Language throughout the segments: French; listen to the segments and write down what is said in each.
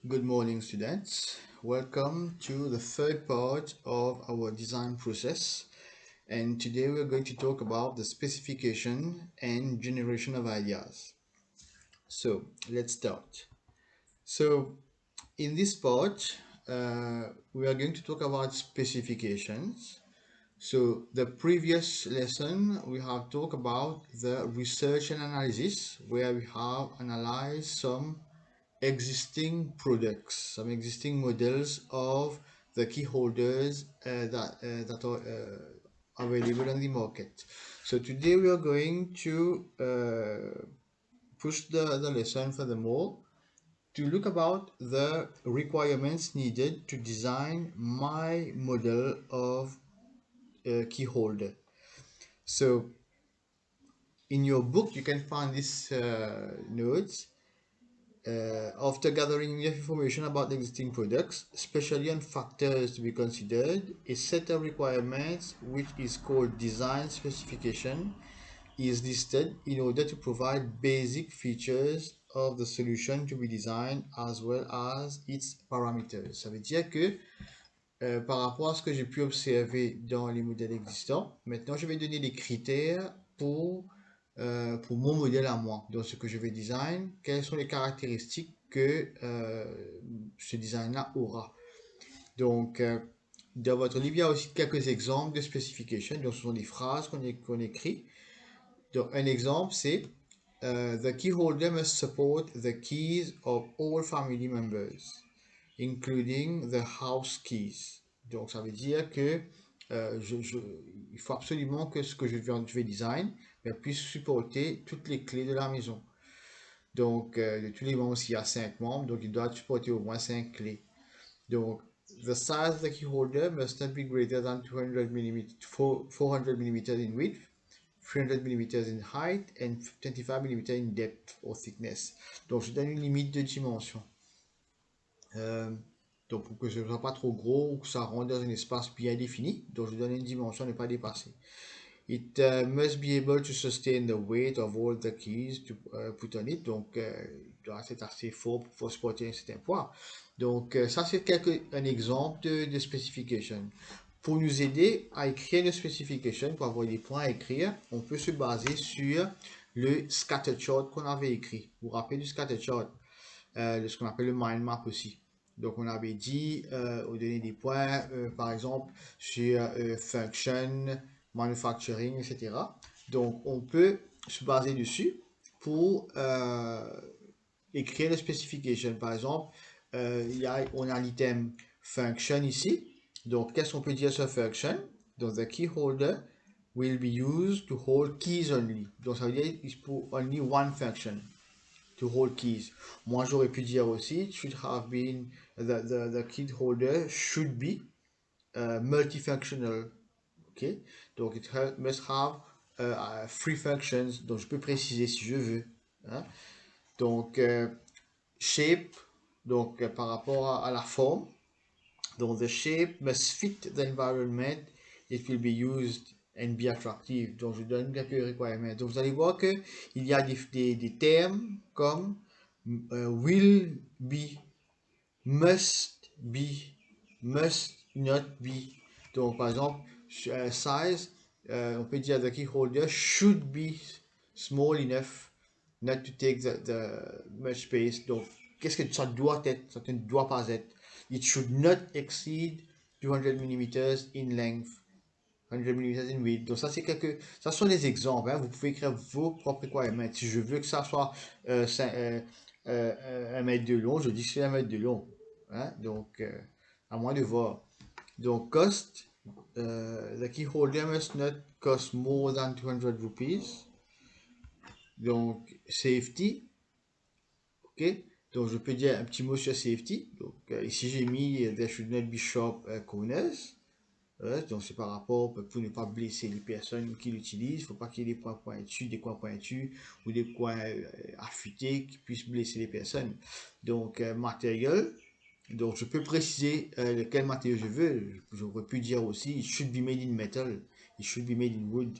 Good morning, students. Welcome to the third part of our design process. And today we're going to talk about the specification and generation of ideas. So let's start. So in this part, we are going to talk about specifications. So the previous lesson, we have talked about the research and analysis, where we have analyzed some existing products, some existing models of the key holders that are available on the market. So today we are going to push the lesson furthermore to look about the requirements needed to design my model of key holder. So in your book you can find these notes. After gathering enough information about existing products, especially on factors to be considered, a set of requirements, which is called design specification, is listed in order to provide basic features of the solution to be designed as well as its parameters. Ça veut dire que par rapport à ce que j'ai pu observer dans les modèles existants, maintenant je vais donner des critères pour mon modèle à moi. Donc ce que je vais design, quelles sont les caractéristiques que ce design-là aura. Donc dans votre livre, il y a aussi quelques exemples de specification. Donc ce sont des phrases qu'on écrit. Donc un exemple, c'est The key holder must support the keys of all family members, including the house keys. Donc ça veut dire que il faut absolument que ce que je vais design puisse supporter toutes les clés de la maison. Donc de tous les membres, s'il y a 5 membres, donc il doit supporter au moins 5 clés. Donc the size of the key holder must not be greater than 200 mm, 400 mm in width, 300 mm in height and 25 mm in depth or thickness. Donc je donne une limite de dimension. Donc pour que ce ne soit pas trop gros ou que ça rentre dans un espace bien défini, donc je donne une dimension à ne pas dépasser. It must be able to sustain the weight of all the keys to put on it. Donc il doit être assez fort pour pouvoir supporter un certain poids. Donc ça c'est un exemple de specification. Pour nous aider à écrire une specification, pour avoir des points à écrire, on peut se baser sur le scatter chart qu'on avait écrit. Vous vous rappelez du scatter chart, de ce qu'on appelle le mind map aussi. Donc, on avait dit, au donner des points, par exemple, sur function, manufacturing, etc. Donc, on peut se baser dessus pour écrire les specifications. Par exemple, on a l'item function ici. Donc, qu'est-ce qu'on peut dire sur function? Donc, the key holder will be used to hold keys only. Donc, ça veut dire it's pour only one function. To hold keys. Moi, j'aurais pu dire aussi, it should have been, the key holder should be multifunctional. Ok? Donc, must have three functions. Donc, je peux préciser si je veux. Hein? Donc, shape, donc par rapport à la forme. Donc, the shape must fit the environment it will be used and be attractive. Donc, je donne quelques requirements. Donc, vous allez voir que il y a des termes comme will be, must be, must not be. Donc, par exemple, size, on peut dire the key holder should be small enough not to take the much space. Donc, qu'est-ce que ça doit être? Ça ne doit pas être. It should not exceed 200 mm in length. 100 mm in width. Donc ça sont des exemples. Hein. Vous pouvez écrire vos propres requirements. Si je veux que ça soit 1 mètre de long, je dis que c'est 1 mètre de long. Hein. Donc, à moins de voir. Donc, cost, the key holder must not cost more than 200 rupees. Donc, safety, ok. Donc, je peux dire un petit mot sur safety. Donc, ici, j'ai mis there should not be sharp corners. Donc c'est par rapport pour ne pas blesser les personnes qui l'utilisent. Il ne faut pas qu'il y ait des points pointus, des coins pointus ou des coins affûtés qui puissent blesser les personnes. Donc matériel. Donc je peux préciser quel matériau je veux. J'aurais pu dire aussi it should be made in metal, it should be made in wood.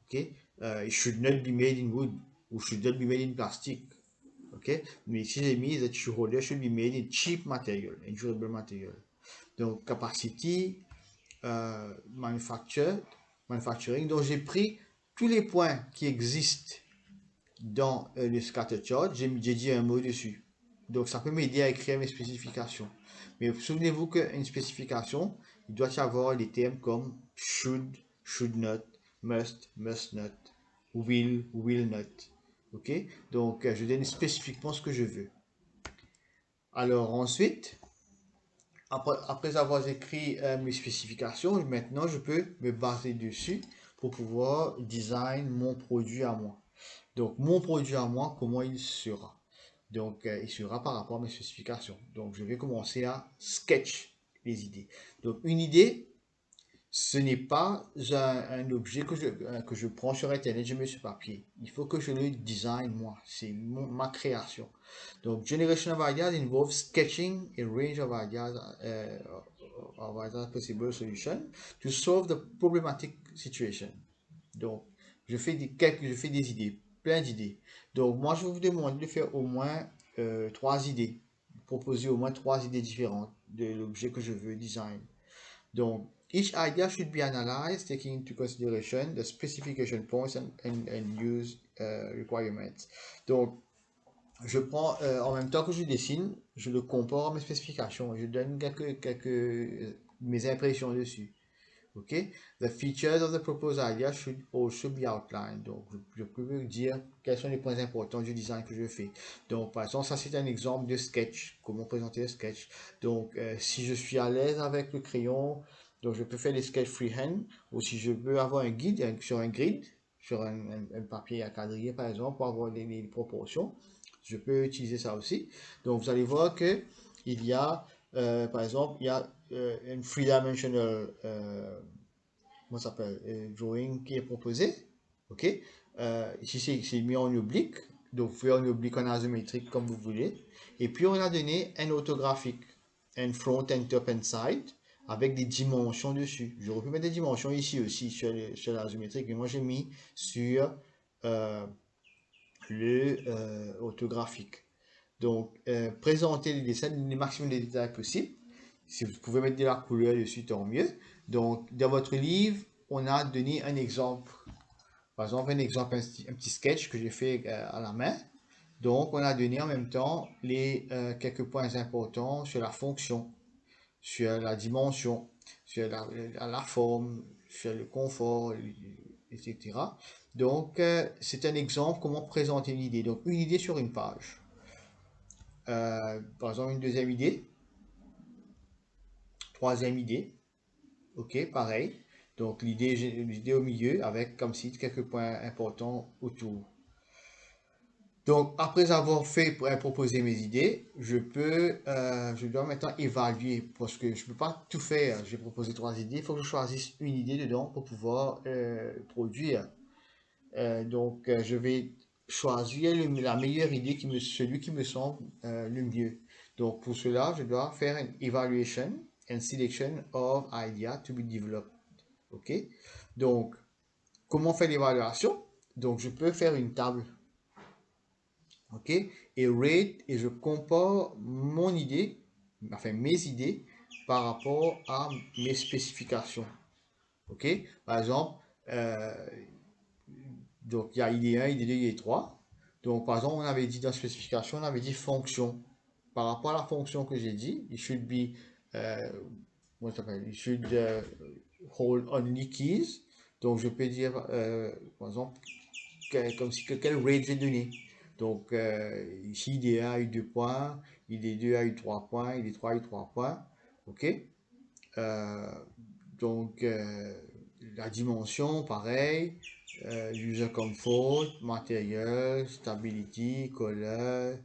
Ok, it should not be made in wood ou should not be made in plastic. Okay, mais ici j'ai mis that holder should be made in cheap material, in durable material. Donc capacity, manufacturing. Donc j'ai pris tous les points qui existent dans le scatter chart, j'ai dit un mot dessus. Donc ça peut m'aider à écrire mes spécifications. Mais souvenez-vous qu'une spécification, il doit y avoir des termes comme should not, must not, will not. Ok? Donc je donne spécifiquement ce que je veux. Alors ensuite, après avoir écrit mes spécifications, maintenant je peux me baser dessus pour pouvoir design mon produit à moi. Donc, mon produit à moi, comment il sera? Donc, il sera par rapport à mes spécifications. Donc, je vais commencer à sketch les idées. Donc, une idée, ce n'est pas un objet que je prends sur Internet, je mets sur papier. Il faut que je le design moi. C'est ma création. Donc, generation of ideas involves sketching a range of ideas possible solutions to solve the problematic situation. Donc, je fais des idées, plein d'idées. Donc, moi, je vais vous demander de faire au moins 3 idées, proposer au moins 3 idées différentes de l'objet que je veux design. Donc, each idea should be analyzed, taking into consideration the specification points and use requirements. Donc, je prends, en même temps que je dessine, je le compare à mes spécifications. Je donne mes impressions dessus. Okay? The features of the proposed idea should also be outlined. Donc, je peux dire quels sont les points importants du design que je fais. Donc, par exemple, ça c'est un exemple de sketch, comment présenter un sketch. Donc, si je suis à l'aise avec le crayon, donc je peux faire des sketchs freehand, ou si je veux avoir un guide sur un grid, sur un papier à quadriller par exemple, pour avoir les proportions, je peux utiliser ça aussi. Donc, vous allez voir que il y a par exemple, il y a une three-dimensional comment ça s'appelle, drawing qui est proposé. Ok. Ici, c'est mis en oblique. Donc, vous pouvez en oblique, en asymétrique, comme vous voulez. Et puis, on a donné un orthographique, un front, un top, un side, avec des dimensions dessus. J'aurais pu mettre des dimensions ici aussi, sur l'asymétrique, mais moi, j'ai mis sur le orthographique. Donc, présenter les dessins, le maximum de détails possible. Si vous pouvez mettre de la couleur dessus, tant mieux. Donc, dans votre livre, on a donné un exemple. Par exemple, un petit sketch que j'ai fait à la main. Donc, on a donné en même temps quelques points importants sur la fonction, sur la dimension, sur la forme, sur le confort, etc. Donc, c'est un exemple comment présenter une idée. Donc, une idée sur une page. Par exemple, une deuxième idée, troisième idée, ok, pareil. Donc l'idée au milieu avec comme si quelques points importants autour. Donc après avoir proposé mes idées, je dois maintenant évaluer parce que je ne peux pas tout faire. J'ai proposé 3 idées, il faut que je choisisse une idée dedans pour pouvoir produire. Je vais choisir la meilleure idée celui qui me semble le mieux. Donc, pour cela, je dois faire une evaluation and selection of idea to be developed. OK? Donc, comment faire l'évaluation? Donc, je peux faire une table. OK? Et rate, et je compare mon idée, enfin mes idées, par rapport à mes spécifications. OK? Par exemple, donc, il y a idée 1, idée 2, idée 3. Donc, par exemple, on avait dit dans la spécification, on avait dit fonction. Par rapport à la fonction que j'ai dit, it should be, comment ça s'appelle? It should hold only keys. Donc, je peux dire, par exemple, comme si quel rate j'ai donné. Donc, ici, idée 1 a eu 2 points, idée 2 a eu 3 points, idée 3 a eu 3 points. OK? Euh, donc, la dimension, pareil. User comfort, material, stability, color.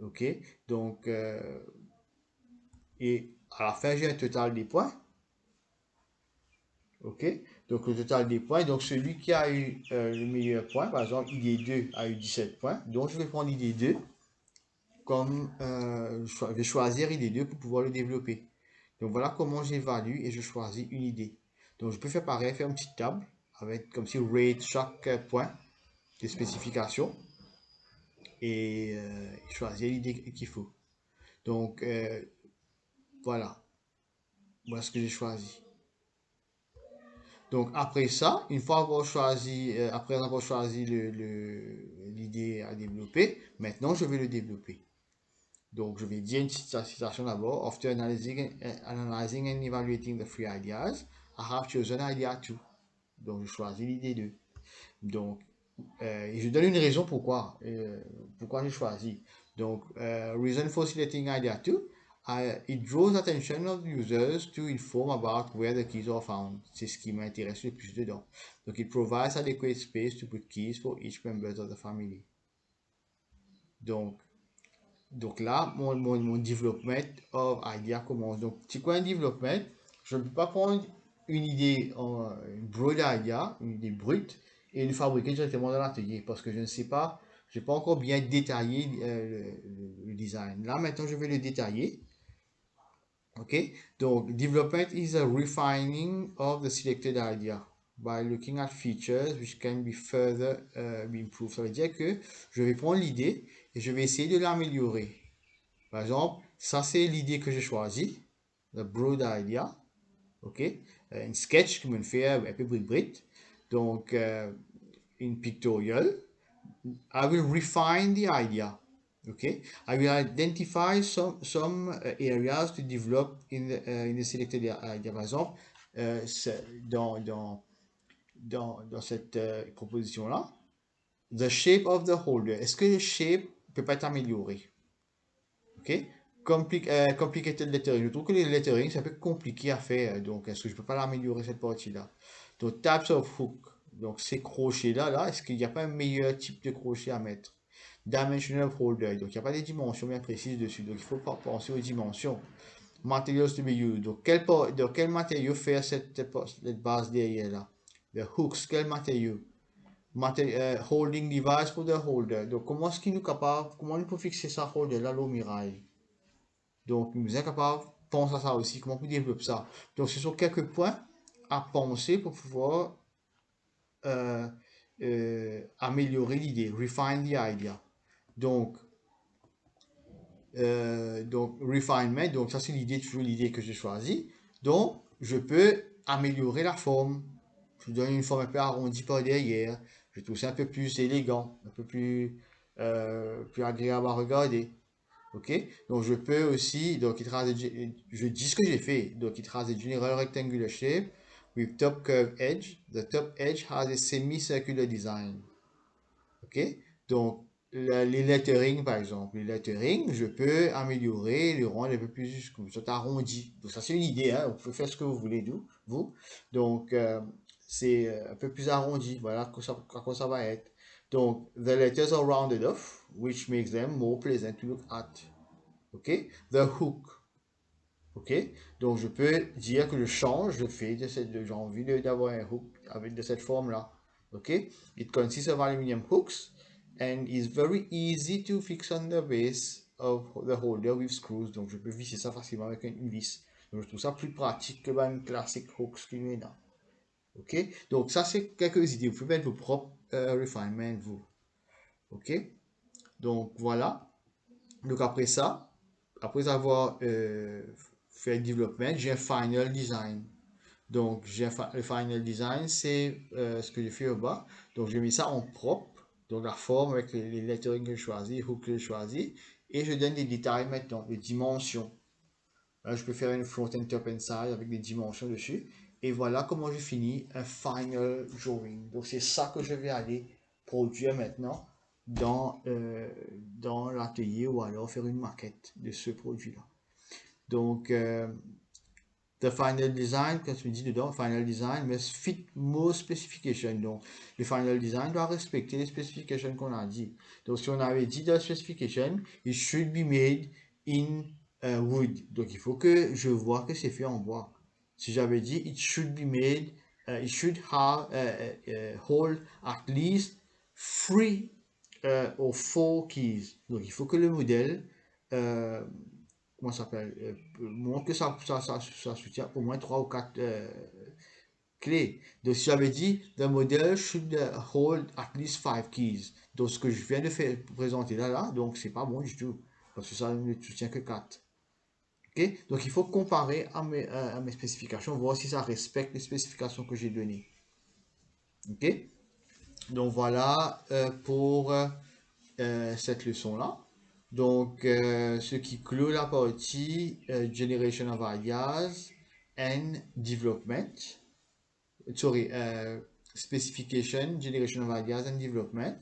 OK. Donc, et à la fin, j'ai un total des points. OK. Donc, le total des points. Donc, celui qui a eu le meilleur point, par exemple, idée 2 a eu 17 points. Donc, je vais prendre idée 2 comme je vais choisir idée 2 pour pouvoir le développer. Donc, voilà comment j'évalue et je choisis une idée. Donc, je peux faire pareil, faire une petite table avec comme si rate chaque point des spécifications. et choisir l'idée qu'il faut. Donc, voilà, voilà ce que j'ai choisi. Donc, après ça, une fois avoir choisi, après avoir choisi l'idée à développer, maintenant je vais le développer. Donc, je vais dire une petite citation d'abord. After analyzing and evaluating the three ideas, I have chosen idea 2. Donc, je choisis l'idée 2. Donc, et je donne une raison pourquoi j'ai choisi. Donc, reason for selecting idea 2, it draws attention of users to inform about where the keys are found. C'est ce qui m'intéresse le plus dedans. Donc, it provides adequate space to put keys for each member of the family. Donc, donc là, mon development of idea commence. Donc, c'est quoi un development? Je ne peux pas prendre une idée, une broad idea, une idée brute, et le fabriquer directement dans l'atelier parce que je ne sais pas, je n'ai pas encore bien détaillé le design. Là, maintenant, je vais le détailler. OK? Donc, development is a refining of the selected idea by looking at features which can be further be improved. Ça veut dire que je vais prendre l'idée et je vais essayer de l'améliorer. Par exemple, ça c'est l'idée que j'ai choisie, the broad idea, ok? Une sketch qui me fait un peu brit. Donc, in pictorial, I will refine the idea, okay? I will identify some areas to develop in the selected idea. Par exemple, dans cette proposition-là, the shape of the holder. Est-ce que le shape peut pas être amélioré? OK? Complicated lettering. Je trouve que les lettering, c'est un peu compliqué à faire. Donc, est-ce que je peux pas l'améliorer cette partie-là? Donc, types of hook. Donc, ces crochets-là, là, est-ce qu'il n'y a pas un meilleur type de crochet à mettre? Dimensional holder. Donc, il n'y a pas des dimensions bien précises dessus. Donc, il faut pas penser aux dimensions. Materials to be used. Donc, quel matériau faire cette base derrière là? The hooks, quel matériau? Holding device pour the holder. Donc, comment est-ce qu'il nous capable, comment on peut fixer ça holder là, au mirail? Donc, nous sommes capables de penser à ça aussi, comment on développer ça. Donc, ce sont quelques points à penser pour pouvoir euh, améliorer l'idée, refine the idea. Donc refinement, donc ça c'est l'idée, toujours l'idée que j'ai choisie. Donc, je peux améliorer la forme. Je donne une forme un peu arrondie par derrière. Je trouve ça un peu plus élégant, un peu plus agréable à regarder. OK? Donc, je peux aussi, donc, je dis ce que j'ai fait. Donc, it has a general rectangular shape with top curved edge. The top edge has a semicircular design. OK? Donc, les lettering, par exemple. Les lettering, je peux améliorer, le rendre un peu plus, comme ça, arrondi. Donc, ça, c'est une idée, hein. Vous pouvez faire ce que vous voulez, vous. Donc, c'est un peu plus arrondi. Voilà à quoi ça va être. Donc, the letters are rounded off, which makes them more pleasant to look at. OK? The hook. OK? Donc, je peux dire que je change, j'ai envie d'avoir un hook avec de cette forme-là. OK? It consists of aluminum hooks and is very easy to fix on the base of the holder with screws. Donc, je peux visser ça facilement avec une vis. Donc, je trouve ça plus pratique que une classique hooks qui est là. OK? Donc, ça, c'est quelques idées. Vous pouvez mettre vos propres refinements, vous. OK? Donc, voilà. Donc, après ça, après avoir fait le développement, j'ai un final design. Donc, le final design, c'est ce que j'ai fait au bas. Donc, j'ai mis ça en propre. Donc, la forme avec les lettering que j'ai choisi, les hooks que j'ai choisi. Et je donne des détails maintenant, des dimensions. Là, je peux faire une front and top and side avec des dimensions dessus. Et voilà comment j'ai fini un final drawing. Donc, c'est ça que je vais aller produire maintenant dans l'atelier ou alors faire une maquette de ce produit-là. Donc, the final design, comme je dis dedans, final design must fit most specifications. Donc, le final design doit respecter les spécifications qu'on a dit. Donc, si on avait dit dans la specification, it should be made in wood. Donc, il faut que je vois que c'est fait en bois. Si j'avais dit, it should be made, it should have, hold at least 3 or 4 keys. Donc, il faut que le modèle comment ça s'appelle, montre que ça soutient au moins 3 ou 4 clé. Donc, si j'avais dit, the model should hold at least 5 keys. Donc, ce que je viens de faire présenter là, donc c'est pas bon du tout. Parce que ça ne soutient que 4. Ok? Donc, il faut comparer à mes spécifications, voir si ça respecte les spécifications que j'ai données. Ok? Donc, voilà pour cette leçon-là. Donc, ce qui clôt la partie Generation of Ideas and Development. Sorry, Specification, Generation of Ideas and Development.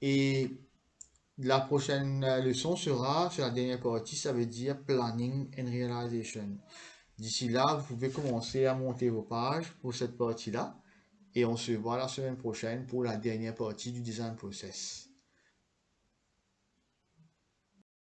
Et la prochaine leçon sera sur la dernière partie, ça veut dire Planning and Realization. D'ici là, vous pouvez commencer à monter vos pages pour cette partie-là. Et on se voit la semaine prochaine pour la dernière partie du design process.